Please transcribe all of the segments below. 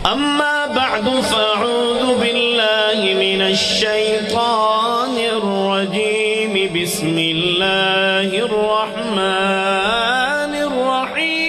أما بعد فأعوذ بالله من الشيطان الرجيم بسم الله الرحمن الرحيم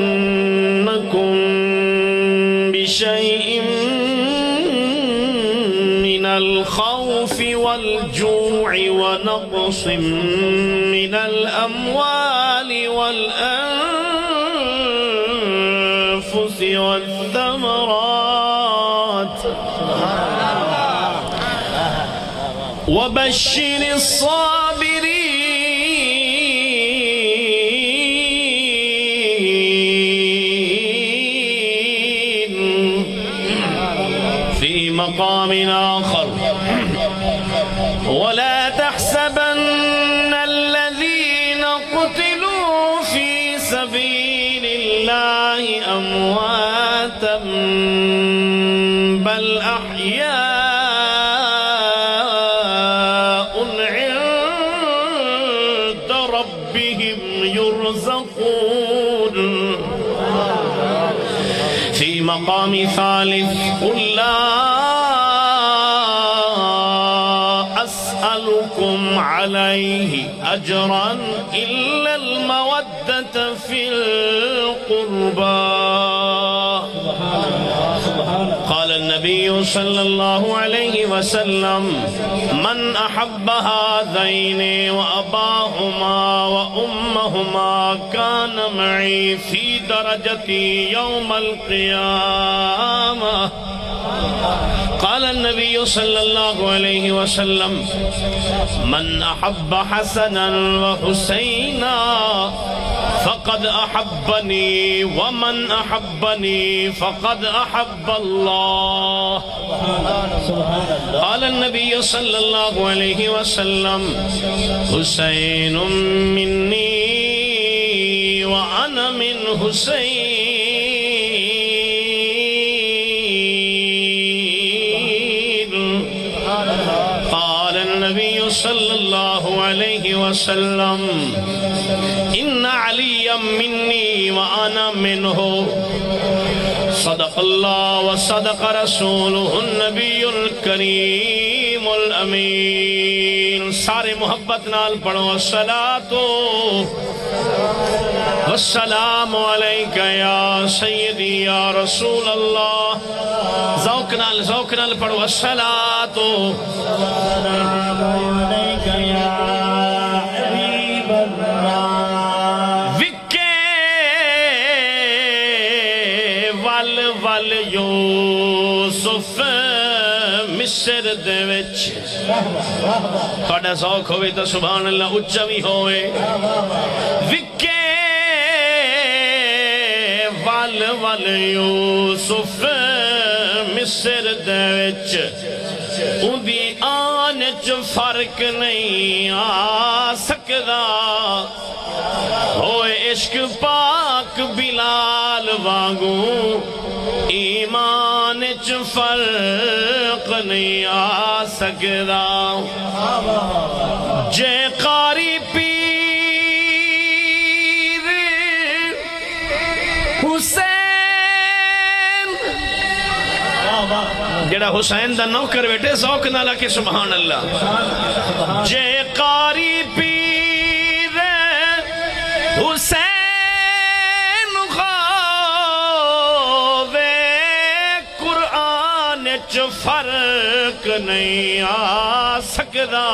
ولنبلونكم بشيء من الخوف والجوع ونقص من الأموال والأنفس والثمرات وبشر الصابرين في مقام آخر ولا تحسبن الذين قتلوا في سبيل الله أمواتا بل أحياء عند ربهم يرزقون في مقام ثالث قل لا أسألكم عليه أجرا إلا المودة في القربى قال النبي صلى الله عليه وسلم من أحب هذين وأباهما وأمهما كان معي في درجتي يوم القيامة قال النبي صلى الله عليه وسلم من أحب حسنا وحسينا فقد أحبني ومن أحبني فقد أحب الله قال النبي صلى الله عليه وسلم حسين مني وأنا من حسين قال النبي صلى الله عليه وسلم إن عليا مني وأنا منه صدق الله وصدق رسوله النبي الكريم الأمين سارے محبت نال پڑھو الصلاة والسلام عليك يا سيدي يا رسول الله ذوق نال پڑھو الصلاة والسلام عليك يا حبيب الله ول یوسف مصر دے وچ تھوڑا ذوق ہوئے تو سبحان اللہ اچھا بھی ہوئے وکے ول یوسف مصر دے وچ اندی آن چ فرق نہیں آ سکدا ہوئے عشق پاک بلال وانگو ایمان چ فرق نہیں آ سکدا جے قاری پیر حسین جڑا حسین دا نوکر بیٹے ذوق نالا کے سبحان اللہ جے قاری پیر حسین خووے قرآن چ فرق نہیں آ سکدا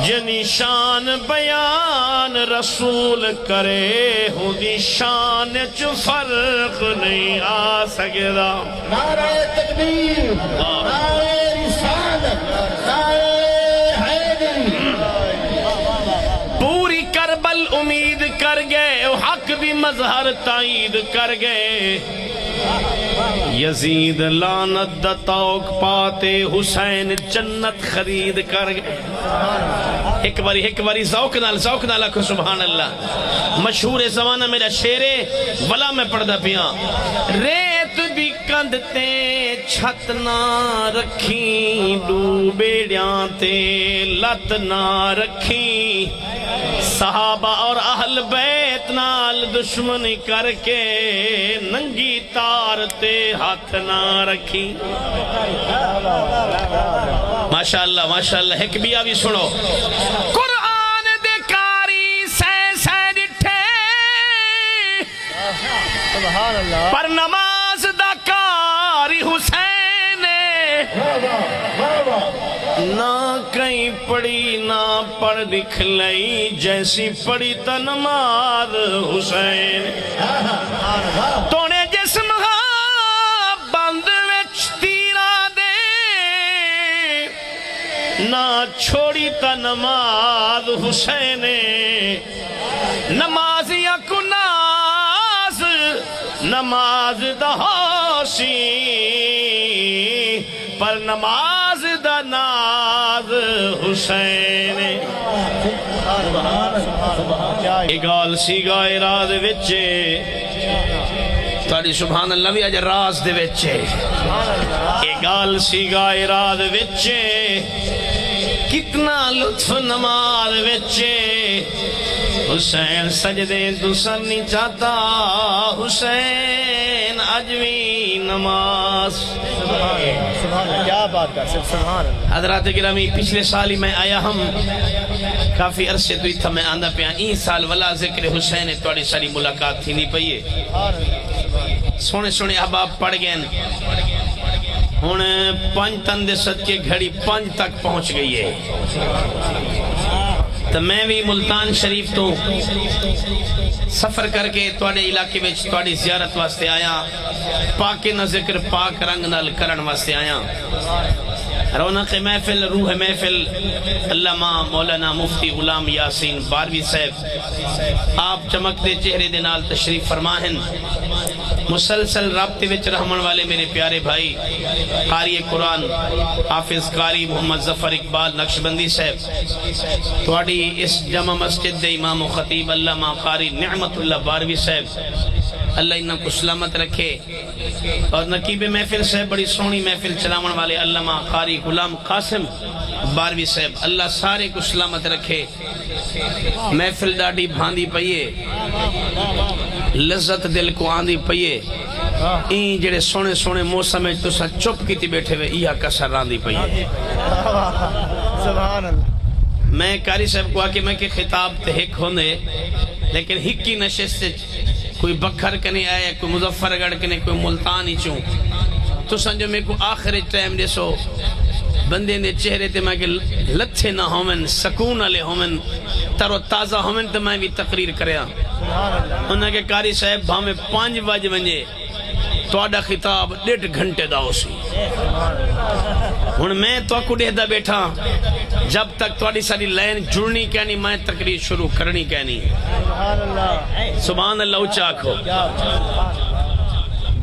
جنی شان بیان رسول کرے ہودی شان چ فرق نہیں آ سکدا نعرہ تکبیر نعرہ رسالت نعرہ حیدری پوری کربل امید کر گئے حق بھی مظہر تائید کر گئے یزید لعنت دا توق پاتے حسین جنت خرید کر گئے ایک باری ذوق نال کو سبحان اللہ مشہور زمانہ میرا شیرے ولا میں پڑھ دا پیاں ریت بھی کندتے چھت نہ رکھی ڈوبیڑیاں تے لت نہ رکھی صحابہ اور اہل بیت نال دشمنی کر کے ننگی تار تے ہاتھ نہ رکھی ماشاءاللہ ماشاءاللہ ایک بیا بھی سنو قرآن دے کاری سہ ڈٹھے پر نماز دا کاری حسین نہ کہیں پڑھی نہ پڑھ دکھ لئی جیسی پڑھی تا نماز حسین تونے جسم بند وچ تیرا دے نہ چھوڑی تا نماز حسین نماز یا کناز نماز دا ہوشی پر نماز دا ناز حسین اگال سی گائے راز وچے تاری سبحان اللہ بھی اجر راز دے وچے اگال سی گائے راز وچے کتنا لطف نماز وچے حسین سجدے دوسر نہیں چاہتا حسین اجوی نماز کیا بات کر سبحان اللہ حضرات گرامی پچھلے سال ہی میں آیا ہم کافی عرصے تو تھا میں آندہ پہ این سال والا ذکر حسین توڑی ساری ملاقات تھی نہیں پئیے سونے سونے احباب پڑھ گئے ہون 5 تن دے صدقے گھڑی 5 تک پہنچ گئی ہے تو میں بھی ملتان شریف تو سفر کر کے توڑے علاقے میں توڑی زیارت واسطے آیا پاک نہ ذکر پاک رنگ نال کرن واسطے آیا رونق محفل روح محفل علامہ مولانا مفتی غلام یاسین باروی صاحب آپ چمکتے چہرے دے نال تشریف فرماہن مسلسل رابطے وچ رحمن والے میرے پیارے بھائی قاری قرآن حافظ قاری محمد ظفر اقبال نقشبندی صاحب توڑی اس جمع مسجد دے امام و خطیب علامہ قاری نعمت اللہ باروی صاحب اللہ انہاں کو سلامت رکھے اور نقیب محفل صاحب بڑی سونی محفل چلاون والے علامہ قاری غلام قاسم باروی صاحب اللہ سارے کو سلامت رکھے محفل ڈاڑی بھاندی پئیے لذت دل کو آندی پئیے این جڑے سونے سونے موسم میں تو سا چپ کی تی بیٹھے ہوئے یہ کسر راندی پئیے سبحان اللہ میں قاری صاحب کو آکے میں کہ خطاب تے ہک ہوندے لیکن ہک کی نشست کوئی بکھر کنے آئے کوئی مظفر گڑھ کنے کوئی ملتانی چوں تو سنجو میں کو آخر ٹائم دے سو بندے دے چہرے تے میں کہ لتھے نہ ہومن سکون علی ہومن تر و تازہ ہومن تو میں بھی تقریر کریا انہاں کے قاری صاحب بھامے 5 بج ونجے توڑا خطاب 1.5 گھنٹے دا ہو سی ہن میں تو کو دے دا بیٹھا جب تک توڑی ساری لائن جڑنی کہنی میں تقریر شروع کرنی کہنی سبحان اللہ اچھا کھو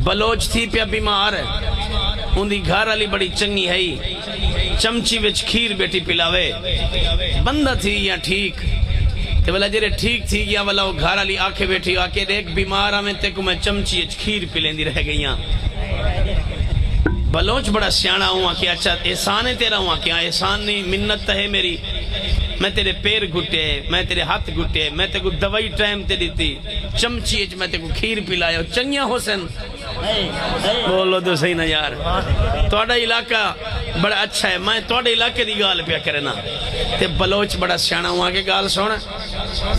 بلوچ تھی پیا بیمار ان دی گھر علی بڑی چنگی ہے چمچی وچ کھیر بیٹی پلاوے بندہ تھی یا ٹھیک تے والا جرے ٹھیک تھی یا والا وہ گھر علی آکھے بیٹھی آکے دیکھ بیمارہ میں تے کو میں چمچی وچ کھیر پلیندی رہ گئیاں بلوچ بڑا سیانا ہوا کہ اچھا احسان ہے تیرا ہوا کیا احسان نہیں منت ہے میری میں تیرے پیر گھٹے میں تیرے ہاتھ گھٹے میں تے کو دوائی ٹائم تے دیتی چمچی اچ میں تے کو کھیر پلایا چنگیا حسین بولو تو صحیح نا یار توڑا علاقہ بڑا اچھا ہے میں توڑا علاقے دی گال پیا کرنا تے بلوچ بڑا سیانا ہوا کہ گال سونا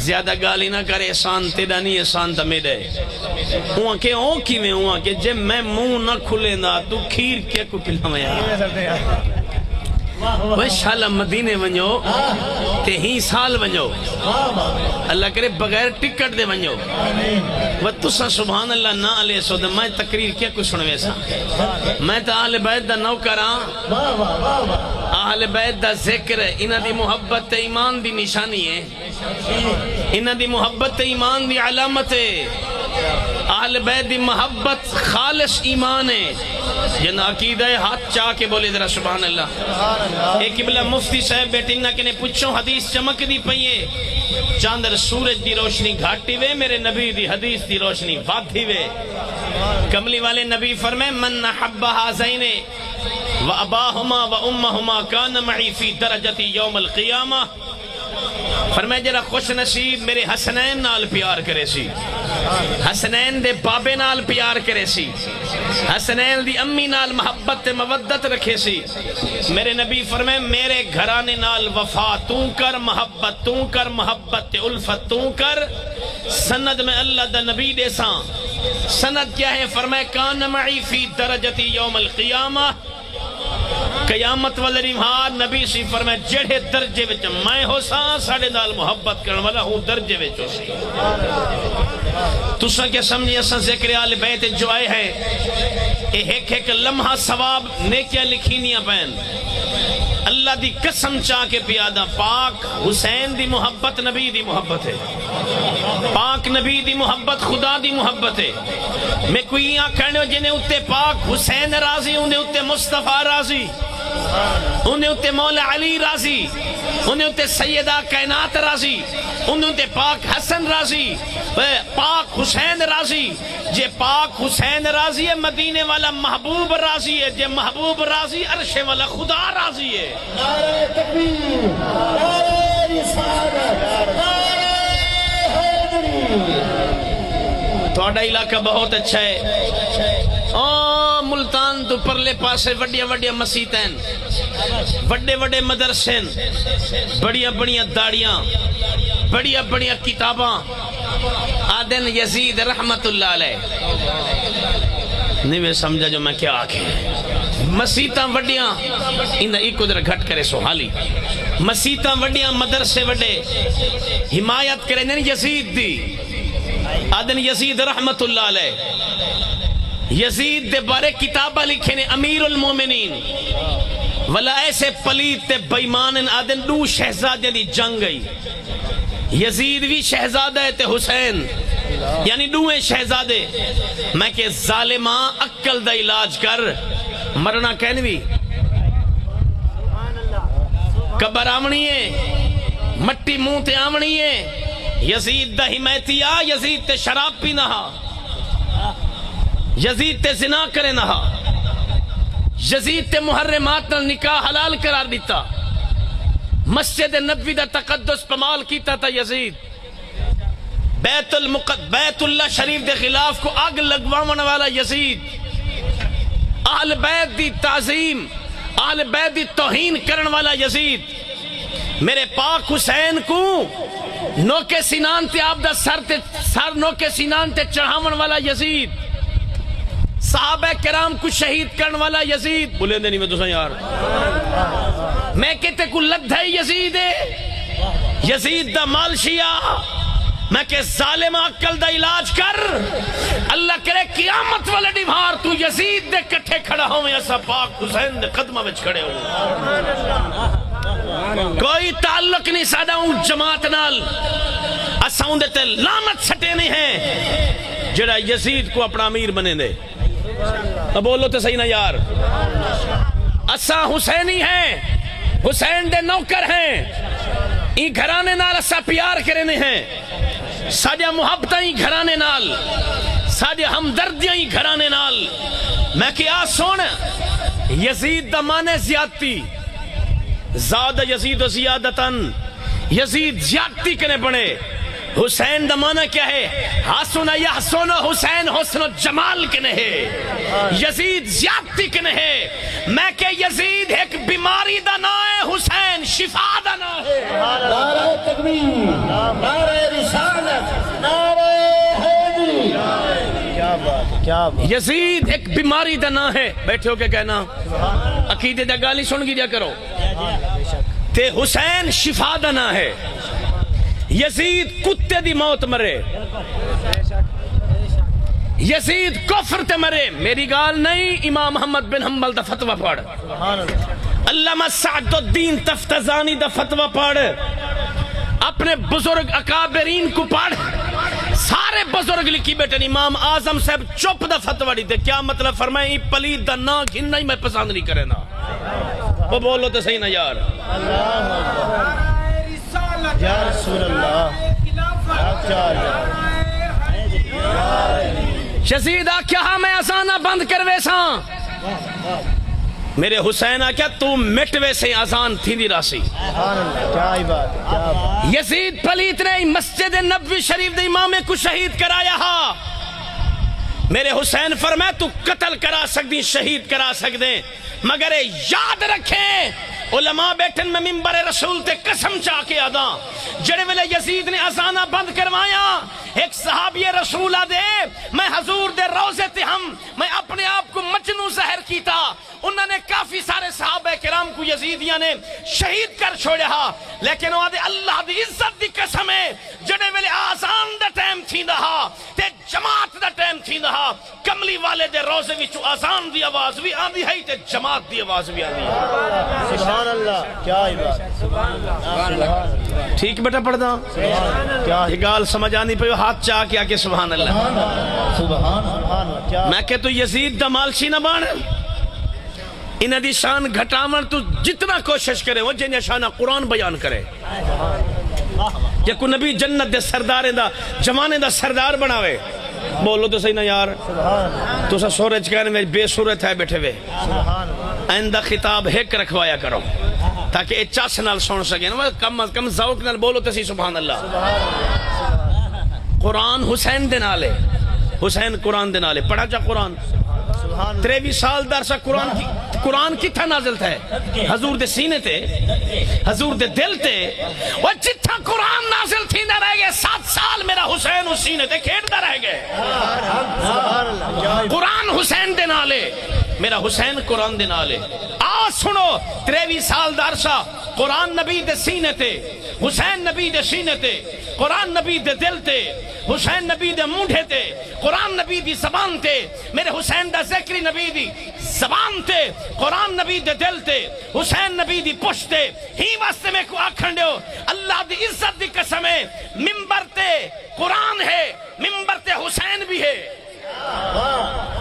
زیادہ گال ہی نہ کرے احسان تیرا نہیں احسان تا میرے ہوا کہ اون کی میں ہوا کہ جب میں منہ نہ کھلے نا تو کھیر کیا کو پلاویں یار وہ شالا مدینے ونجو تے ہی سال ونجو اللہ کرے بغیر ٹکٹ دے ونجو وہ تسا سبحان اللہ نہ علیہ سو دے میں تقریر کیا کچھ سنوے سا میں تا اہل بیت دا نوکر ہاں اہل بیت دا ذکر انہ دی محبت ایمان دی نشانی ہے انہ دی محبت ایمان دی علامت ہے اہل بیت دی محبت خالص ایمان ہے جن عقیدہ ہاتھ چاہ کے بولے ذرا سبحان اللہ. ایک قبلہ مفتی صاحب بیٹھیں نہ کنے پوچھو حدیث چمک دی پئیے چاندر سورج دی روشنی گھاٹی وے میرے نبی دی حدیث دی روشنی وادھی وے. کملی والے نبی فرمائے من حب ہذین و اباہما و امہما کان معی فی درجتی یوم القیامہ. فرمائے جرا خوش نصیب میرے حسنین نال پیار کرے سی, حسنین دے بابے نال پیار کرے سی, حسنین دی امی نال محبت تے مودت رکھے سی. میرے نبی فرمائے میرے گھرانے نال وفا تو کر, محبت تو کر, محبت تے الفت تو کر. سند میں اللہ دا نبی دے ساں سند کیا ہے؟ فرمائے کان معی فی درجتی یوم القیامہ. قیامت والے ریمہار نبی سی فرمائے جڑے درجے وچ میں ہو ساں ساڑے نال محبت کرن والا ہوں درجے وچ ہو سی. تساں کیا سمجھے اساں ذکر آل بیت جو آئے ہیں ایک ایک لمحہ ثواب نیکیاں لکھینیاں پین. اللہ دی قسم چاہ کے پیادہ پاک حسین دی محبت نبی دی محبت ہے, پاک نبی دی محبت خدا دی محبت ہے. میں کوئی آکھنے ہو جنہیں اتے پاک حسین راضی, انہیں اتے مصطفیٰ راضی, انہیں اتے مولا علی راضی, انہیں اتے سیدہ کائنات راضی, انہیں اتے پاک حسن راضی, پاک حسین راضی. جے پاک حسین راضی ہے مدینے والا محبوب راضی ہے, جے محبوب راضی عرش والا خدا راضی ہے. نعرہ تکبیر, نعرہ رسالت, نعرہ حیدری. تھوڑا علاقہ بہت اچھا ہے. ملتان تو پرلے پاسے وڈیا وڈیا مسیتین, وڈے وڈے مدرسین, بڑیا بڑیا داڑیاں, بڑیا بڑیا کتاباں. آدن یزید رحمت اللہ علیہ نہیں میں سمجھا جو میں کیا آکھے مسیتاں وڈیاں اندھا ایک ادھر گھٹ کرے سوحالی مسیتاں وڈیاں مدرسے وڈے حمایت کرے نہیں یزید دی. آدن یزید رحمت اللہ علیہ یزید دے بارے کتابہ لکھے نے امیر المومنین ولا ایسے پلیت تے بیمان. آدن دو شہزادے دی جنگ گئی, یزید بھی شہزادہ ہے تے حسین یعنی دوئے شہزادے. میں کہ ظالماں عقل دا علاج کر, مرنا کہنے بھی قبر آمنی ہے, مٹی منہ تے آمنی ہے. یزید دا حمایتی آ, یزید تے شراب پی نہا, یزید تے زنا کرے نہا, یزید تے محرمات نال نکاح حلال قرار دیتا, مسجد نبوی دا تقدس پمال کیتا تھا یزید, بیت اللہ شریف دے خلاف کو آگ لگوانے والا یزید, اہل بیت دی تعظیم اہل بیت دی توہین کرن والا یزید. میرے پاک حسین کو نوکے سینان تے آپ دا سر نوکے سینان تے چڑھاون والا یزید, صحابہ کرام کو شہید کرن والا یزید. بولے دے نہیں میں دوسرا یار میں کہتے کو لد ہے یزید ہے, یزید دا مال شیعہ. میں کہ ظالم عقل دا علاج کر, اللہ کرے قیامت والے ڈیبھار تو یزید دے کٹھے کھڑا ہوں ایسا پاک حسین دے قدمہ وچ کھڑے ہوں. کوئی تعلق نہیں سادہ ہوں جماعت نال, اساں دے تے لعنت سٹے نہیں ہیں جڑا یزید کو اپنا امیر بنے دے. اب بولو تو صحیح نا یار, اساں حسینی ہیں, حسین دے نوکر ہیں, ای گھرانے نال اساں پیار کرنے ہیں, ساڈیاں محبتاں ای گھرانے نال, ساڈیاں ہمدردیاں ای گھرانے نال. میں کیا سن یزید دا مانے زیادتی, زاد یزید و زیادتاً, یزید زیادتی کنے بنے. حسین دا معنی کیا ہے؟ حسن یحسن حسین حسن و جمال کنے ہے, یزید زیادتی کنے ہے. میں کہ یزید ایک بیماری دا نا ہے, حسین شفا دا نا ہے. نعرہ تکبیر, نعرہ رسالت, نعرہ حیدری. کیا بات, کیا بات. یزید ایک بیماری دا نا ہے. بیٹھے ہو کے کہنا عقیدے دا گالی سن گی دیا کرو. تے حسین شفا دا نا ہے. یزید کتے دی موت مرے, یزید کفر تے مرے. میری گال نہیں, امام محمد بن حنبل دا فتوہ پڑھ, علامہ سعد الدین تفتزانی دا فتوہ پڑھ, اپنے بزرگ اکابرین کو پڑھ, سارے بزرگ لکھی بیٹھے امام اعظم صاحب چپ دا فتوی دیتے کیا مطلب فرمائے ای پلید دا نا گھننا ہی میں پسند نہیں کرے نا وہ بولو تو صحیح نا یار یا رسول اللہ شزید کیا میں اذانہ بند کروے ساں میرے حسین کیا تو مٹ ویسے اذان تھی دی راسی سبحان اللہ کیا ہی بات ہے کیا بات یزید پلیت نے مسجد نبوی شریف دے امام کو شہید کرایا ہا میرے حسین فرمائے تو قتل کرا سکتی شہید کرا سکتے مگر یاد رکھیں علماء بیٹھن میں منبر رسول تے قسم چاہ کے ادا جڑے ویلے یزید نے اذانہ بند کروایا ایک صحابی رسول دے میں حضور دے روزے تے میں اپنے آپ کو مجنوں زہر کیتا انہوں نے کافی سارے صحابہ کرام کو یزیدیاں نے شہید کر چھوڑیا ہا لیکن وہ دے اللہ دی عزت دی قسم ہے جڑے ویلے آزان دا ٹائم تھی دہا تے جماعت دا ٹائم تھی دہا کملی والے دے روزے وچوں آزان دی آواز بھی آندی ہے تے جماعت دی آواز بھی آندی ہے سبحان اللہ کیا ہی بات ٹھیک بیٹا پڑھ دا کیا یہ گال سمجھ آنی پہ ہاتھ چاہ کیا کہ سبحان اللہ سبحان اللہ کیا میں کہ تو یزید دا مالشی نہ بان انہ دی شان گھٹاون تو جتنا کوشش کرے وہ جنہیں شانہ قرآن بیان کرے یا کو نبی جنت دے سردار دا جوانے دا سردار بناوے بولو تو صحیح نا یار تو سا سورج کہنے میں بے صورت ہے بیٹھے ہوئے آئندہ خطاب ہیک رکھوایا کرو تاکہ اچاس نال سن سکیں کم از کم ذوق نال بولو تو صحیح سبحان اللہ قرآن حسین دے نالے حسین قرآن دے نالے پڑھا جا قرآن 23 سال درسہ قرآن کی تھا نازل تھا حضور دے سینے تے حضور دے دل تے وہ جتھا قرآن نازل تھی نہ رہ گئے 7 سال میرا حسین اس سینے تے کھیڑتا رہ گئے قرآن حسین دے نالے میرا حسین قرآن دے نالے آج سنو 23 سال درسہ قرآن نبی دے سینے تے حسین نبی دے سینے تے قرآن نبی دے دل تے حسین نبی دے مونڈے تے قرآن نبی دی زبان تے میرے حسین دا ذکری نبی دی زبان تے قرآن نبی دے دل تے حسین نبی دی پشت تے ہی واسطے میں کو آکھن دیو اللہ دی عزت دی قسم ہے منبر تے قرآن ہے منبر تے حسین بھی ہے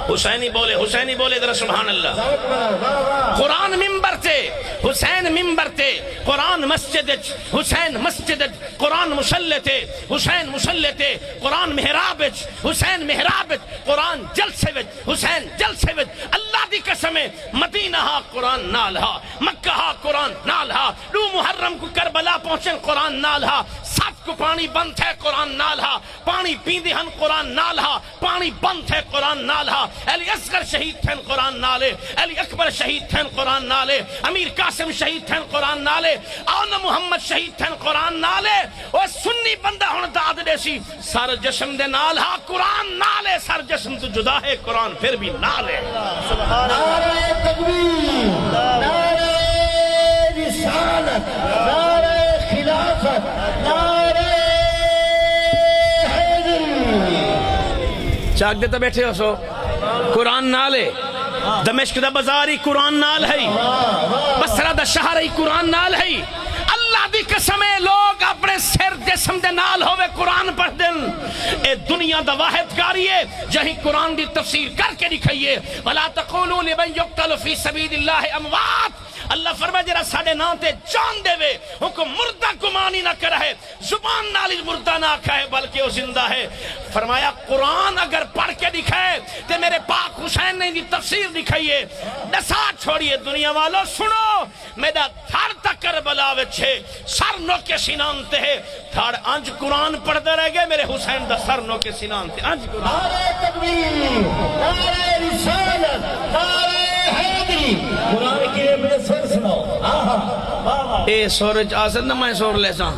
حسینی بولے ذرا سبحان اللہ قرآن منبر تے حسین منبر تے قرآن مسجد حسین مسجد قرآن مصلی تے حسین مصلی تے قرآن محراب حسین محراب قرآن جلسے حسین جلسے اللہ دی قسم ہے مدینہ ہا قرآن نال ہا مکہ ہا قرآن نال ہا لو محرم کو کربلا پہنچن قرآن نال ہا 7 کو پانی بند ہے قرآن نال ہا پانی پیندے ہن قرآن نال ہا پانی بند ہے قرآن نال ہا علی اصغر شہید تھن قرآن نالے علی اکبر شہید تھن قرآن نالے امیر قاسم شہید تھن قرآن نالے آنا محمد شہید تھن قرآن نالے اور سنی بندہ ہن داد دے سی سر جسم دے نال ہا قرآن نالے سر جسم تو جدا ہے قرآن پھر بھی نالے نعرہ تکبیر نعرہ رسالت نعرہ خلافت نعرہ حیدری چاک دیتا بیٹھے ہو سو قرآن نالے دمشق دا بازاری قرآن نال ہے بسرہ دا شہر ہے قرآن نال ہے اللہ دی قسم ہے لوگ اپنے سر جسم دے نال ہوئے قرآن پڑھ دن اے دنیا دا واحد کاری ہے جہیں قرآن دی تفسیر کر کے دکھائیے وَلَا تَقُولُوا لِمَنْ يُقْتَلُ فِي سَبِيلِ اللَّهِ أَمْوَاتٌ اللہ فرمائے جرا ساڑے نام تے جان دے وے ان کو مردہ گمانی نہ کرا ہے زبان نالی مردہ نہ آکھا ہے بلکہ وہ زندہ ہے فرمایا قرآن اگر پڑھ کے دکھائے تے میرے پاک حسین نے دی تفسیر دکھائیے نسات چھوڑیے دنیا والو سنو میرا تھار تک کربلا وچھے سر نو کے سینان تے ہے تھار انج قرآن پڑھ دے رہ گئے میرے حسین دا سر نو کے سینان تے انج قرآن نعرہ تکبیر نعرہ رسالت نعرہ حیدری قرآن کے میں سر سناؤ اے سورج آسد نہ میں سور لیسا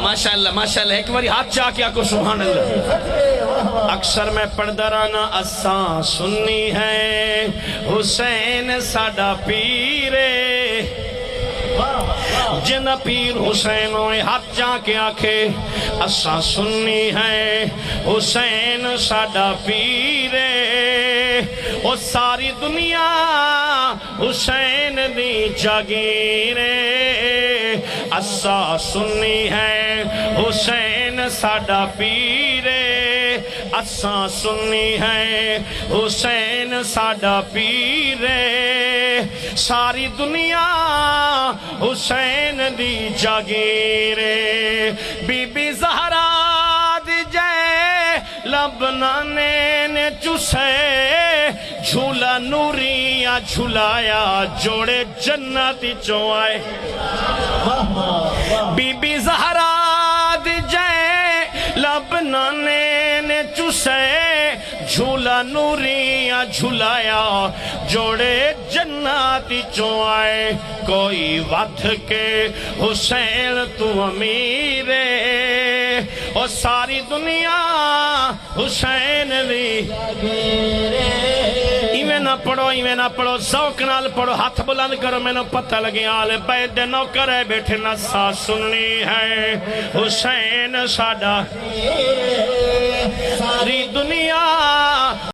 ماشاءاللہ ایک باری ہاتھ چاہ کیا کو سبحان اللہ اکثر میں پڑھ درانا اساں سنی ہے حسین ساڈا پیرے جن پیر حسین ہوئے ہاتھ جا کے آکھے اساں سنی ہے حسین ساڈا پیرے او ساری دنیا حسین دی جاگیرے اساں سنی ہے حسین ساڈا پیرے اساں سنی ہے حسین ساڈا پیر ساری دنیا حسین دی جاگیر بی بی زہرا دی جے لبنانے نے چسے جھولا نوریا جھولایا جوڑے جنتی چوائے بی بی زہرا دی جے لبنانے نے چسے جھولا نوریا جھولایا جوڑے جنتی چوائے کوئی ودھ کے حسین تو امیرے اور ساری دنیا حسین دی ایویں نہ پڑھو ذوق نال پڑھو ہاتھ بلند کرو میں نے پتہ لگے آل بیت دے نوکر ہے بیٹھے نہ سا سننی ہے حسین ساڈا ساری دنیا